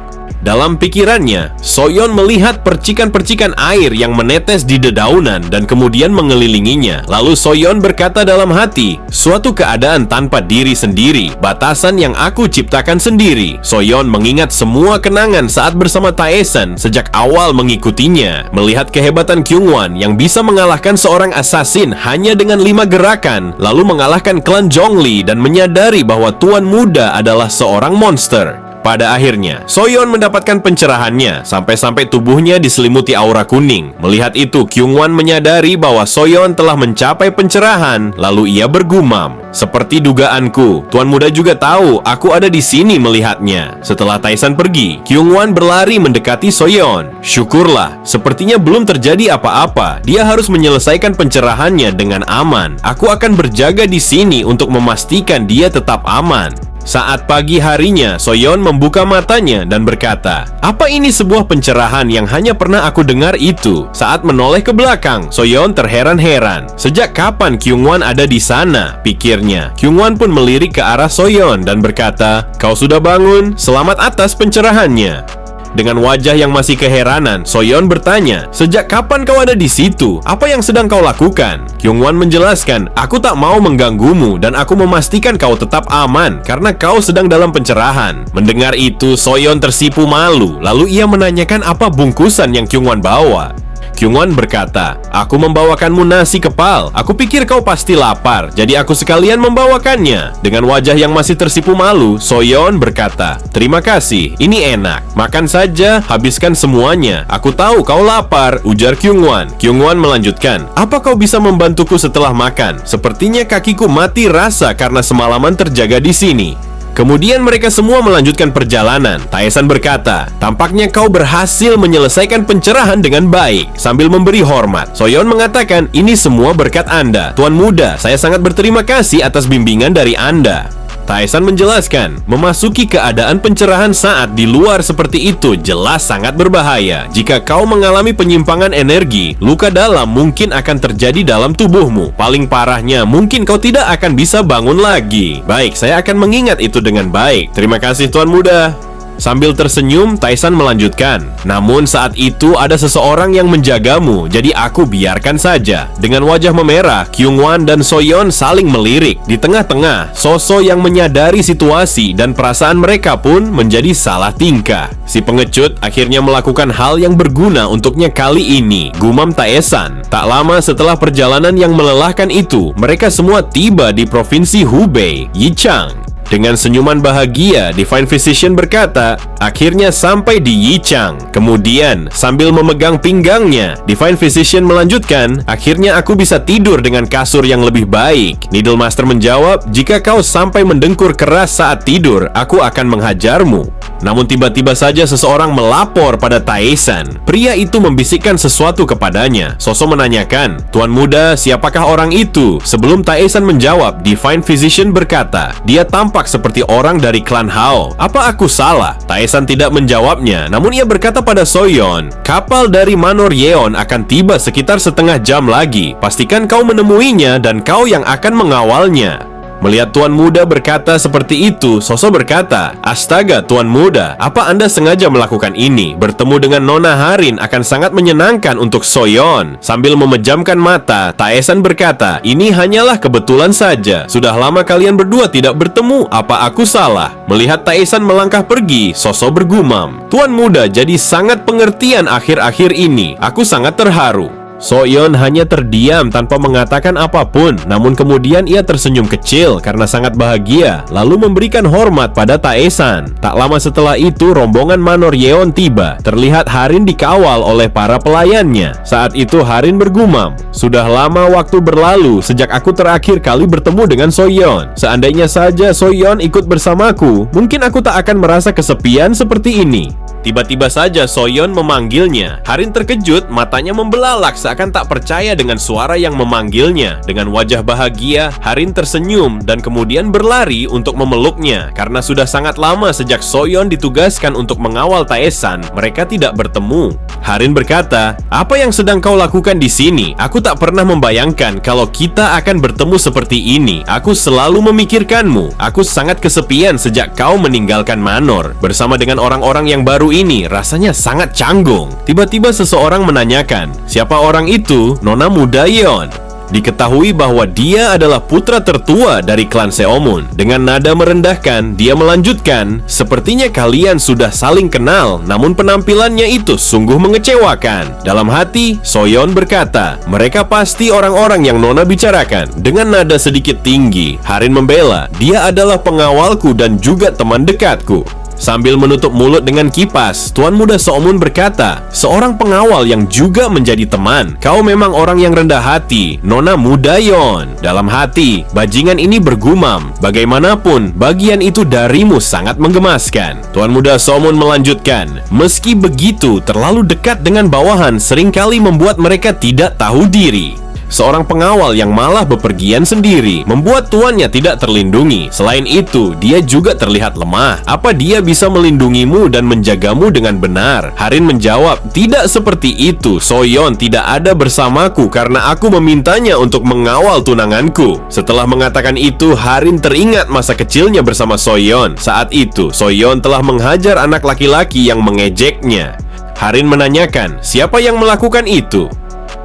Dalam pikirannya, Soyeon melihat percikan-percikan air yang menetes di dedaunan dan kemudian mengelilinginya. Lalu Soyeon berkata dalam hati, "Suatu keadaan tanpa diri sendiri, batasan yang aku ciptakan sendiri." Soyeon mengingat semua kenangan saat bersama Taesan sejak awal mengikutinya. Melihat kehebatan Kyungwon yang bisa mengalahkan seorang assassin hanya dengan 5 gerakan, lalu mengalahkan klan Zhongli dan menyadari bahwa Tuan Muda adalah seorang monster. Pada akhirnya, Soyeon mendapatkan pencerahannya sampai-sampai tubuhnya diselimuti aura kuning. Melihat itu, Kyungwon menyadari bahwa Soyeon telah mencapai pencerahan, lalu ia bergumam, "Seperti dugaanku, Tuan Muda juga tahu aku ada di sini melihatnya." Setelah Taesan pergi, Kyungwon berlari mendekati Soyeon. "Syukurlah, sepertinya belum terjadi apa-apa. Dia harus menyelesaikan pencerahannya dengan aman. Aku akan berjaga di sini untuk memastikan dia tetap aman." Saat pagi harinya, Soyeon membuka matanya dan berkata, "Apa ini sebuah pencerahan yang hanya pernah aku dengar itu?" Saat menoleh ke belakang, Soyeon terheran-heran. Sejak kapan Kyungwon ada di sana? Pikirnya. Kyungwon pun melirik ke arah Soyeon dan berkata, "Kau sudah bangun? Selamat atas pencerahannya." Dengan wajah yang masih keheranan, Soyeon bertanya, "Sejak kapan kau ada di situ? Apa yang sedang kau lakukan?" Kyungwon menjelaskan, "Aku tak mau mengganggumu dan aku memastikan kau tetap aman karena kau sedang dalam pencerahan." Mendengar itu, Soyeon tersipu malu. Lalu ia menanyakan apa bungkusan yang Kyungwon bawa. Kyungwon berkata, "Aku membawakanmu nasi kepal. Aku pikir kau pasti lapar, jadi aku sekalian membawakannya." Dengan wajah yang masih tersipu malu, Soyeon berkata, "Terima kasih, ini enak. Makan saja, habiskan semuanya. Aku tahu kau lapar," ujar Kyungwon. Kyungwon melanjutkan, "Apa kau bisa membantuku setelah makan? Sepertinya kakiku mati rasa karena semalaman terjaga di sini." Kemudian mereka semua melanjutkan perjalanan. Taesan berkata, "Tampaknya kau berhasil menyelesaikan pencerahan dengan baik," sambil memberi hormat. Soyeon mengatakan, "Ini semua berkat Anda, Tuan Muda. Saya sangat berterima kasih atas bimbingan dari Anda." Taesan menjelaskan, memasuki keadaan pencerahan saat di luar seperti itu jelas sangat berbahaya. Jika kau mengalami penyimpangan energi, luka dalam mungkin akan terjadi dalam tubuhmu. Paling parahnya, mungkin kau tidak akan bisa bangun lagi. Baik, saya akan mengingat itu dengan baik. Terima kasih Tuan Muda. Sambil tersenyum, Taesan melanjutkan, "Namun saat itu ada seseorang yang menjagamu, jadi aku biarkan saja." Dengan wajah memerah, Kyungwon dan Soyeon saling melirik. Di tengah-tengah, Soso yang menyadari situasi dan perasaan mereka pun menjadi salah tingkah. Si pengecut akhirnya melakukan hal yang berguna untuknya kali ini, gumam Taesan. Tak lama setelah perjalanan yang melelahkan itu, mereka semua tiba di provinsi Hubei, Yichang. Dengan senyuman bahagia, Divine Physician berkata, "Akhirnya sampai di Yichang." Kemudian, sambil memegang pinggangnya, Divine Physician melanjutkan, "Akhirnya aku bisa tidur dengan kasur yang lebih baik." Needle Master menjawab, "Jika kau sampai mendengkur keras saat tidur, aku akan menghajarmu." Namun tiba-tiba saja seseorang melapor pada Taesan. Pria itu membisikkan sesuatu kepadanya. Soso menanyakan, "Tuan Muda, siapakah orang itu?" Sebelum Taesan menjawab, Divine Physician berkata, "Dia tampak seperti orang dari klan Hao. Apa aku salah?" Taesan tidak menjawabnya, namun ia berkata pada Soyeon, "Kapal dari Manor Yeon akan tiba sekitar setengah jam lagi. Pastikan kau menemuinya dan kau yang akan mengawalnya." Melihat Tuan Muda berkata seperti itu, Soso berkata, "Astaga, Tuan Muda, apa Anda sengaja melakukan ini? Bertemu dengan Nona Harin akan sangat menyenangkan untuk Soyeon." Sambil memejamkan mata, Taesan berkata, "Ini hanyalah kebetulan saja. Sudah lama kalian berdua tidak bertemu. Apa aku salah?" Melihat Taesan melangkah pergi, Soso bergumam, "Tuan Muda jadi sangat pengertian akhir-akhir ini. Aku sangat terharu." Soyeon hanya terdiam tanpa mengatakan apapun, namun kemudian ia tersenyum kecil karena sangat bahagia, lalu memberikan hormat pada Taesan. Tak lama setelah itu, rombongan Manor Yeon tiba. Terlihat Harin dikawal oleh para pelayannya. Saat itu Harin bergumam, "Sudah lama waktu berlalu sejak aku terakhir kali bertemu dengan Soyeon. Seandainya saja Soyeon ikut bersamaku, mungkin aku tak akan merasa kesepian seperti ini." Tiba-tiba saja Soyeon memanggilnya. Harin terkejut, matanya membelalak seakan tak percaya dengan suara yang memanggilnya. Dengan wajah bahagia, Harin tersenyum dan kemudian berlari untuk memeluknya. Karena sudah sangat lama sejak Soyeon ditugaskan untuk mengawal Taesan, mereka tidak bertemu. Harin berkata, "Apa yang sedang kau lakukan di sini? Aku tak pernah membayangkan kalau kita akan bertemu seperti ini. Aku selalu memikirkanmu. Aku sangat kesepian sejak kau meninggalkan Manor. Bersama dengan orang-orang yang baru ini rasanya sangat canggung." Tiba-tiba seseorang menanyakan, "Siapa orang itu?" "Nona muda Yeon." Diketahui bahwa dia adalah putra tertua dari klan Seomun. Dengan nada merendahkan, dia melanjutkan, "Sepertinya kalian sudah saling kenal, namun penampilannya itu sungguh mengecewakan." Dalam hati, Soyeon berkata, "Mereka pasti orang-orang yang Nona bicarakan." Dengan nada sedikit tinggi, Harin membela, "Dia adalah pengawalku dan juga teman dekatku." Sambil menutup mulut dengan kipas, Tuan Muda Seomun berkata, "Seorang pengawal yang juga menjadi teman. Kau memang orang yang rendah hati, Nona muda Yeon." Dalam hati, bajingan ini bergumam, "Bagaimanapun, bagian itu darimu sangat menggemaskan." Tuan Muda Seomun melanjutkan, "Meski begitu, terlalu dekat dengan bawahan seringkali membuat mereka tidak tahu diri. Seorang pengawal yang malah bepergian sendiri membuat tuannya tidak terlindungi. Selain itu, dia juga terlihat lemah. Apa dia bisa melindungimu dan menjagamu dengan benar?" Harin menjawab, "Tidak seperti itu. Soyeon tidak ada bersamaku karena aku memintanya untuk mengawal tunanganku." Setelah mengatakan itu, Harin teringat masa kecilnya bersama Soyeon. Saat itu, Soyeon telah menghajar anak laki-laki yang mengejeknya. Harin menanyakan, "Siapa yang melakukan itu?"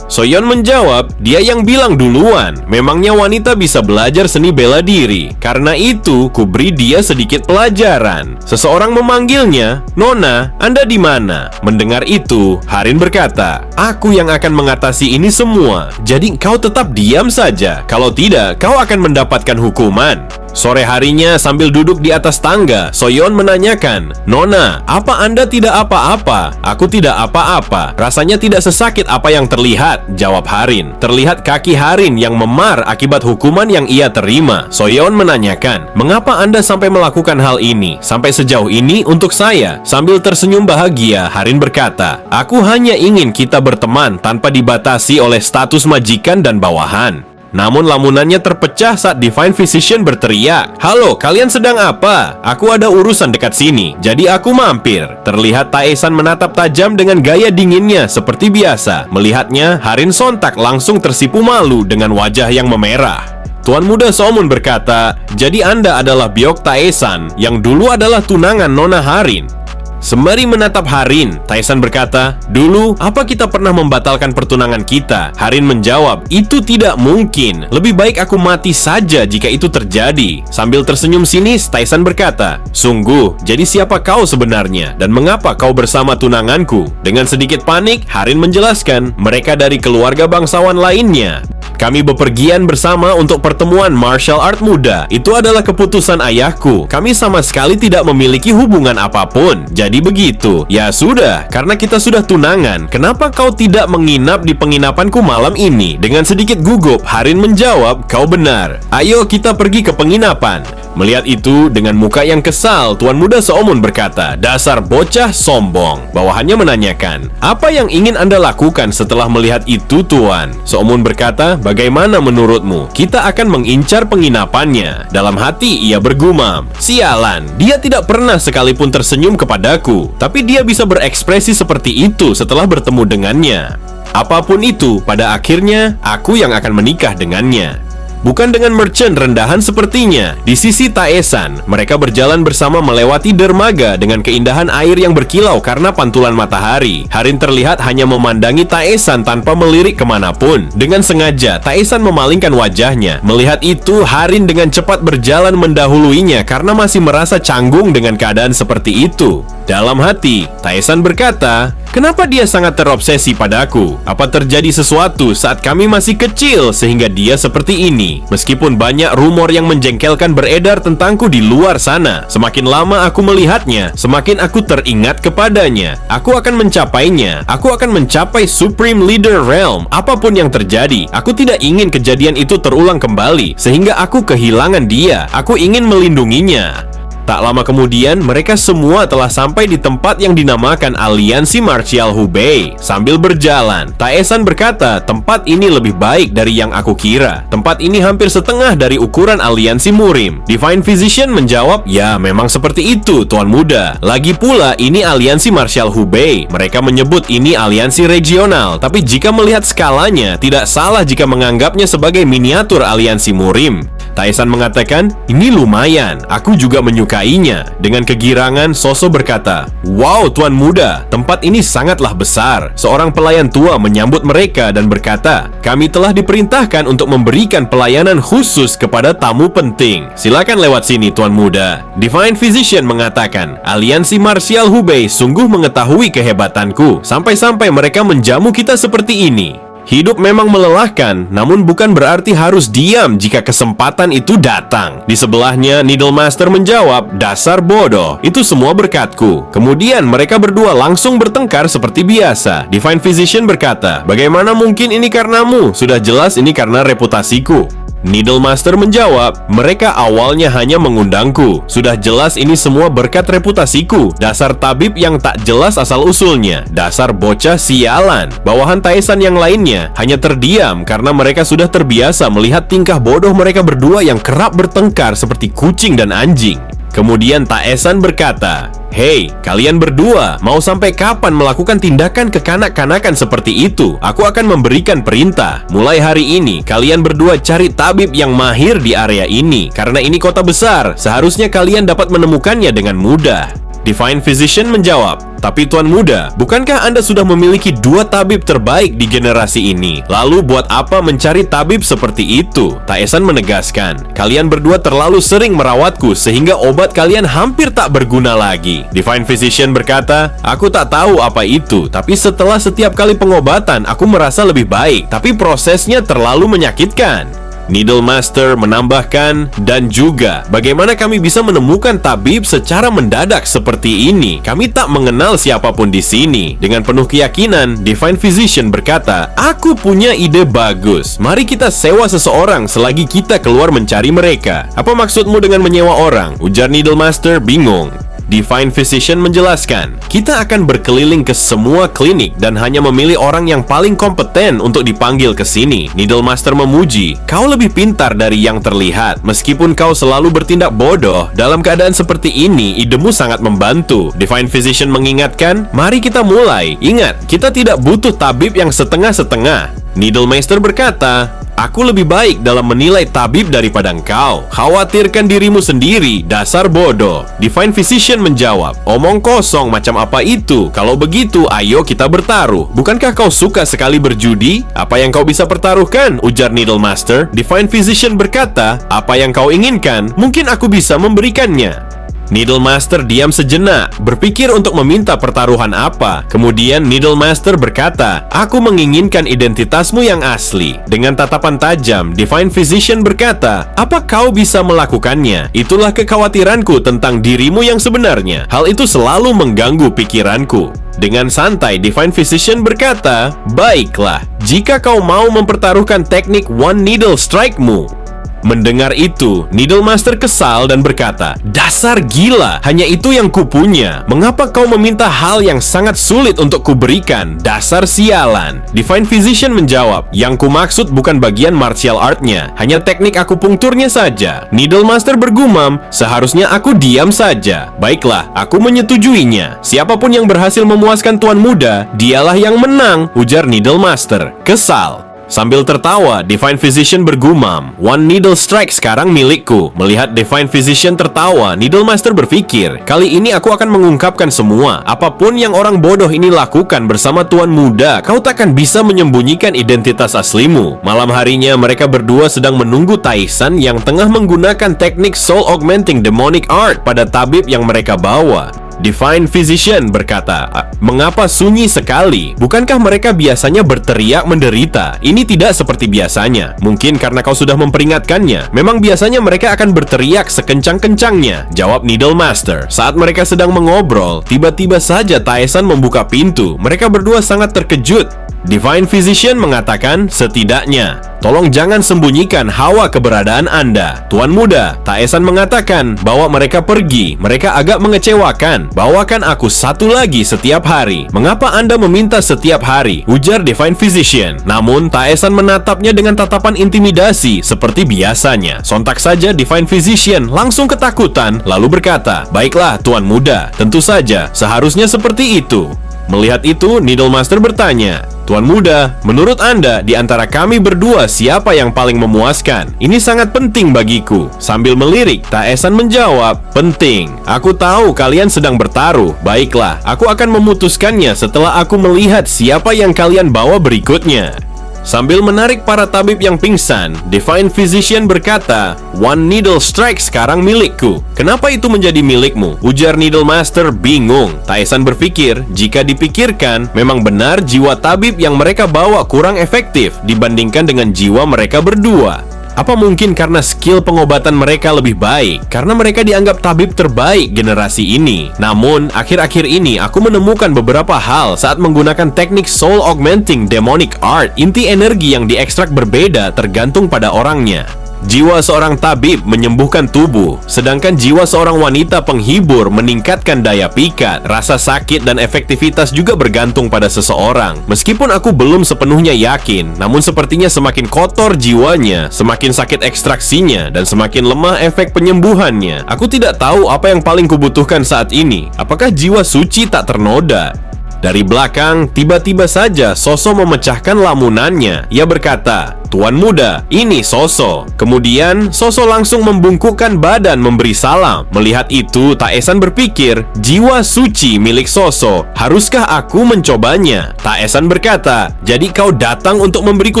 Soyeon menjawab, "Dia yang bilang duluan. Memangnya wanita bisa belajar seni bela diri. Karena itu, kuberi dia sedikit pelajaran." Seseorang memanggilnya, "Nona, Anda di mana?" Mendengar itu, Harin berkata, "Aku yang akan mengatasi ini semua. Jadi kau tetap diam saja. Kalau tidak, kau akan mendapatkan hukuman." Sore harinya sambil duduk di atas tangga, Soyeon menanyakan, "Nona, apa Anda tidak apa-apa?" "Aku tidak apa-apa. Rasanya tidak sesakit apa yang terlihat," jawab Harin. Terlihat kaki Harin yang memar akibat hukuman yang ia terima. Soyeon menanyakan, "Mengapa Anda sampai melakukan hal ini? Sampai sejauh ini untuk saya?" Sambil tersenyum bahagia, Harin berkata, "Aku hanya ingin kita berteman tanpa dibatasi oleh status majikan dan bawahan." Namun lamunannya terpecah saat Divine Physician berteriak, "Halo, kalian sedang apa? Aku ada urusan dekat sini, jadi aku mampir." Terlihat Taesan menatap tajam dengan gaya dinginnya seperti biasa. Melihatnya, Harin sontak langsung tersipu malu dengan wajah yang memerah. Tuan Muda Seomun berkata, "Jadi Anda adalah Byok Taesan yang dulu adalah tunangan Nona Harin?" Sembari menatap Harin, Taesan berkata, "Dulu, apa kita pernah membatalkan pertunangan kita?" Harin menjawab, "Itu tidak mungkin. Lebih baik aku mati saja jika itu terjadi." Sambil tersenyum sinis, Taesan berkata, "Sungguh, jadi siapa kau sebenarnya? Dan mengapa kau bersama tunanganku?" Dengan sedikit panik, Harin menjelaskan, "Mereka dari keluarga bangsawan lainnya. Kami bepergian bersama untuk pertemuan martial art muda. Itu adalah keputusan ayahku. Kami sama sekali tidak memiliki hubungan apapun. Jadi begitu." "Ya sudah, karena kita sudah tunangan, kenapa kau tidak menginap di penginapanku malam ini?" Dengan sedikit gugup, Harin menjawab, "Kau benar. Ayo kita pergi ke penginapan." Melihat itu, dengan muka yang kesal, Tuan Muda Seomun berkata, "Dasar bocah sombong." Bawahannya menanyakan, "Apa yang ingin Anda lakukan setelah melihat itu, Tuan?" Seomun berkata, "Bagaimana menurutmu? Kita akan mengincar penginapannya." Dalam hati ia bergumam, "Sialan, dia tidak pernah sekalipun tersenyum kepadaku. Tapi dia bisa berekspresi seperti itu setelah bertemu dengannya. Apapun itu, pada akhirnya aku yang akan menikah dengannya." Bukan dengan merchant rendahan sepertinya. Di sisi Taesan, mereka berjalan bersama melewati dermaga dengan keindahan air yang berkilau karena pantulan matahari. Harin terlihat hanya memandangi Taesan tanpa melirik kemanapun. Dengan sengaja, Taesan memalingkan wajahnya. Melihat itu, Harin dengan cepat berjalan mendahuluinya karena masih merasa canggung dengan keadaan seperti itu. Dalam hati, Taesan berkata, "Kenapa dia sangat terobsesi padaku? Apa terjadi sesuatu saat kami masih kecil sehingga dia seperti ini?" Meskipun banyak rumor yang menjengkelkan beredar tentangku di luar sana, semakin lama aku melihatnya, semakin aku teringat kepadanya. Aku akan mencapainya. Aku akan mencapai Supreme Leader Realm. Apapun yang terjadi, aku tidak ingin kejadian itu terulang kembali sehingga aku kehilangan dia. Aku ingin melindunginya. Tak lama kemudian, mereka semua telah sampai di tempat yang dinamakan Aliansi Martial Hubei. Sambil berjalan, Taesan berkata, tempat ini lebih baik dari yang aku kira. Tempat ini hampir setengah dari ukuran Aliansi Murim. Divine Physician menjawab, "Ya, memang seperti itu, Tuan Muda. Lagi pula, ini Aliansi Martial Hubei. Mereka menyebut ini aliansi regional. Tapi jika melihat skalanya, tidak salah jika menganggapnya sebagai miniatur Aliansi Murim." Taesan mengatakan, "Ini lumayan. Aku juga menyukainya." Dengan kegirangan, Soso berkata, "Wow, Tuan Muda, tempat ini sangatlah besar." Seorang pelayan tua menyambut mereka dan berkata, "Kami telah diperintahkan untuk memberikan pelayanan khusus kepada tamu penting. Silakan lewat sini, Tuan Muda." Divine Physician mengatakan, "Aliansi Martial Hubei sungguh mengetahui kehebatanku. Sampai-sampai mereka menjamu kita seperti ini." Hidup memang melelahkan, namun bukan berarti harus diam jika kesempatan itu datang. Di sebelahnya, Needle Master menjawab, "Dasar bodoh, itu semua berkatku." Kemudian mereka berdua langsung bertengkar seperti biasa. Divine Physician berkata, "Bagaimana mungkin ini karenamu? Sudah jelas ini karena reputasiku." Needle Master menjawab, "Mereka awalnya hanya mengundangku. Sudah jelas ini semua berkat reputasiku. Dasar tabib yang tak jelas asal-usulnya. Dasar bocah sialan." Bawahan Taesan yang lainnya hanya terdiam karena mereka sudah terbiasa melihat tingkah bodoh mereka berdua yang kerap bertengkar seperti kucing dan anjing. Kemudian Taesan berkata, "Hei, kalian berdua, mau sampai kapan melakukan tindakan kekanak-kanakan seperti itu? Aku akan memberikan perintah. Mulai hari ini, kalian berdua cari tabib yang mahir di area ini. Karena ini kota besar, seharusnya kalian dapat menemukannya dengan mudah." Divine Physician menjawab, "Tapi Tuan Muda, bukankah Anda sudah memiliki 2 tabib terbaik di generasi ini? Lalu buat apa mencari tabib seperti itu?" Taesan menegaskan, "Kalian berdua terlalu sering merawatku sehingga obat kalian hampir tak berguna lagi." Divine Physician berkata, "Aku tak tahu apa itu, tapi setelah setiap kali pengobatan aku merasa lebih baik, tapi prosesnya terlalu menyakitkan." Needle Master menambahkan, "Dan juga, bagaimana kami bisa menemukan tabib secara mendadak seperti ini? Kami tak mengenal siapapun di sini." Dengan penuh keyakinan, Divine Physician berkata, "Aku punya ide bagus. Mari kita sewa seseorang selagi kita keluar mencari mereka." "Apa maksudmu dengan menyewa orang?" ujar Needle Master bingung. Divine Physician menjelaskan, "Kita akan berkeliling ke semua klinik dan hanya memilih orang yang paling kompeten untuk dipanggil ke sini." Needle Master memuji, "Kau lebih pintar dari yang terlihat. Meskipun kau selalu bertindak bodoh, dalam keadaan seperti ini, idemu sangat membantu." Divine Physician mengingatkan, "Mari kita mulai. Ingat, kita tidak butuh tabib yang setengah-setengah." Needle Master berkata, "Aku lebih baik dalam menilai tabib daripada engkau. Khawatirkan dirimu sendiri, dasar bodoh." Divine Physician menjawab, "Omong kosong macam apa itu? Kalau begitu, ayo kita bertaruh. Bukankah kau suka sekali berjudi? Apa yang kau bisa pertaruhkan?" ujar Needle Master. Divine Physician berkata, "Apa yang kau inginkan, mungkin aku bisa memberikannya." Needle Master diam sejenak, berpikir untuk meminta pertaruhan apa. Kemudian Needle Master berkata, "Aku menginginkan identitasmu yang asli." Dengan tatapan tajam, Divine Physician berkata, "Apa kau bisa melakukannya? Itulah kekhawatiranku tentang dirimu yang sebenarnya. Hal itu selalu mengganggu pikiranku." Dengan santai, Divine Physician berkata, "Baiklah, jika kau mau mempertaruhkan teknik One Needle Strike-mu." Mendengar itu, Needle Master kesal dan berkata, "Dasar gila, hanya itu yang kupunya. Mengapa kau meminta hal yang sangat sulit untuk kuberikan? Dasar sialan." Divine Physician menjawab, "Yang kumaksud bukan bagian martial art-nya, hanya teknik akupunkturnya saja." Needle Master bergumam, "Seharusnya aku diam saja." "Baiklah, aku menyetujuinya. Siapapun yang berhasil memuaskan Tuan Muda, dialah yang menang," ujar Needle Master. Kesal, Sambil tertawa, Divine Physician bergumam, "One Needle Strike sekarang milikku." Melihat Divine Physician tertawa, Needle Master berpikir, kali ini aku akan mengungkapkan semua. Apapun yang orang bodoh ini lakukan bersama Tuan Muda, kau takkan bisa menyembunyikan identitas aslimu. Malam harinya, mereka berdua sedang menunggu Taisan yang tengah menggunakan teknik Soul Augmenting Demonic Art pada tabib yang mereka bawa. Divine Physician berkata, "Mengapa sunyi sekali? Bukankah mereka biasanya berteriak menderita? Ini tidak seperti biasanya. Mungkin karena kau sudah memperingatkannya. Memang biasanya mereka akan berteriak sekencang-kencangnya," jawab Needle Master. Saat mereka sedang mengobrol, tiba-tiba saja Taisan membuka pintu. Mereka berdua sangat terkejut. Divine Physician mengatakan, "Setidaknya, tolong jangan sembunyikan hawa keberadaan Anda." Tuan Muda, Taisan mengatakan bahwa mereka pergi. Mereka agak mengecewakan. "Bawakan aku satu lagi setiap hari." "Mengapa Anda meminta setiap hari?" ujar Divine Physician. Namun, Taisan menatapnya dengan tatapan intimidasi seperti biasanya. Sontak saja Divine Physician langsung ketakutan, lalu berkata, "Baiklah, Tuan Muda, tentu saja, seharusnya seperti itu." Melihat itu, Needle Master bertanya, "Tuan Muda, menurut Anda, di antara kami berdua siapa yang paling memuaskan? Ini sangat penting bagiku." Sambil melirik, Taisan menjawab, "Penting. Aku tahu kalian sedang bertaruh. Baiklah, aku akan memutuskannya setelah aku melihat siapa yang kalian bawa berikutnya." Sambil menarik para tabib yang pingsan, Divine Physician berkata, "One Needle Strike sekarang milikku." "Kenapa itu menjadi milikmu?" ujar Needle Master bingung. Taisan berpikir, jika dipikirkan, memang benar jiwa tabib yang mereka bawa kurang efektif dibandingkan dengan jiwa mereka berdua. Apa mungkin karena skill pengobatan mereka lebih baik? Karena mereka dianggap tabib terbaik generasi ini. Namun, akhir-akhir ini aku menemukan beberapa hal saat menggunakan teknik Soul Augmenting Demonic Art. Inti energi yang diekstrak berbeda tergantung pada orangnya. Jiwa seorang tabib menyembuhkan tubuh, sedangkan jiwa seorang wanita penghibur meningkatkan daya pikat. Rasa sakit dan efektivitas juga bergantung pada seseorang. Meskipun aku belum sepenuhnya yakin, namun sepertinya semakin kotor jiwanya, semakin sakit ekstraksinya, dan semakin lemah efek penyembuhannya. Aku tidak tahu apa yang paling kubutuhkan saat ini. Apakah jiwa suci tak ternoda? Dari belakang, tiba-tiba saja Soso memecahkan lamunannya. Ia berkata, "Tuan Muda, ini Soso." Kemudian, Soso langsung membungkukkan badan memberi salam. Melihat itu, Taisan berpikir, jiwa suci milik Soso. Haruskah aku mencobanya? Taisan berkata, "Jadi kau datang untuk memberiku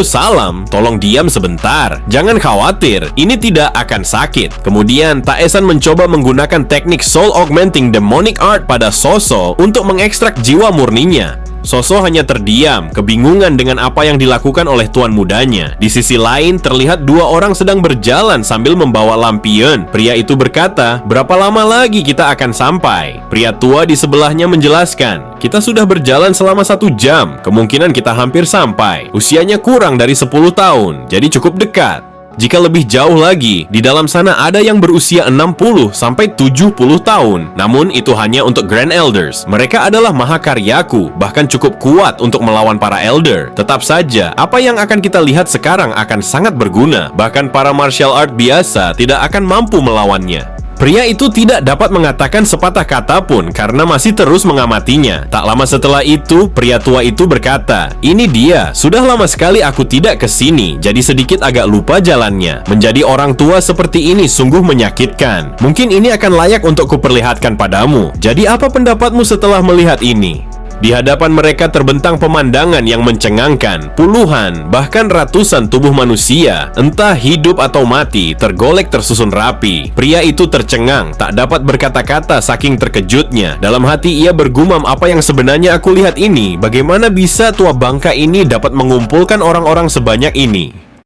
salam? Tolong diam sebentar. Jangan khawatir, ini tidak akan sakit." Kemudian, Taisan mencoba menggunakan teknik Soul Augmenting Demonic Art pada Soso untuk mengekstrak jiwa murninya. Soso hanya terdiam, kebingungan dengan apa yang dilakukan oleh tuan mudanya. Di sisi lain, terlihat dua orang sedang berjalan sambil membawa lampion. Pria itu berkata, "Berapa lama lagi kita akan sampai?" Pria tua di sebelahnya menjelaskan, "Kita sudah berjalan selama 1 jam. Kemungkinan kita hampir sampai. Usianya kurang dari 10 tahun, jadi cukup dekat." Jika lebih jauh lagi, di dalam sana ada yang berusia 60 sampai 70 tahun. Namun itu hanya untuk Grand Elders. Mereka adalah mahakaryaku, bahkan cukup kuat untuk melawan para Elder. Tetap saja, apa yang akan kita lihat sekarang akan sangat berguna. Bahkan para martial art biasa tidak akan mampu melawannya. Pria itu tidak dapat mengatakan sepatah kata pun karena masih terus mengamatinya. Tak lama setelah itu, pria tua itu berkata, "Ini dia, sudah lama sekali aku tidak ke sini, jadi sedikit agak lupa jalannya. Menjadi orang tua seperti ini sungguh menyakitkan. Mungkin ini akan layak untuk kuperlihatkan padamu. Jadi apa pendapatmu setelah melihat ini?" Di hadapan mereka terbentang pemandangan yang mencengangkan. Puluhan, bahkan ratusan tubuh manusia, entah hidup atau mati, tergolek tersusun rapi. Pria itu tercengang, tak dapat berkata-kata saking terkejutnya. Dalam hati ia bergumam, apa yang sebenarnya aku lihat ini? Bagaimana bisa tua bangka ini dapat mengumpulkan orang-orang sebanyak ini?